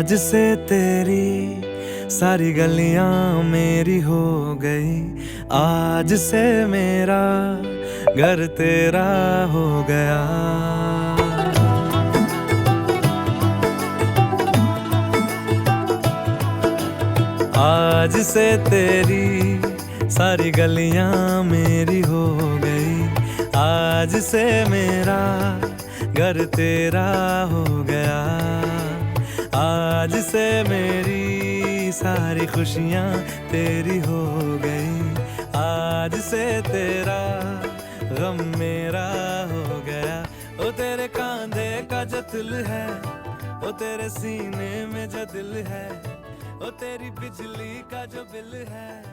आज से तेरी सारी गलियां मेरी हो गई। आज से मेरा घर तेरा हो गया। आज से तेरी सारी गलियां मेरी हो गई। आज से मेरा घर तेरा हो गया। आज से मेरी सारी खुशियां तेरी हो गई। आज से तेरा गम मेरा हो गया। ओ तेरे कांधे का जो दिल है, ओ तेरे सीने में जो दिल है, ओ तेरी बिजली का जो बिल है।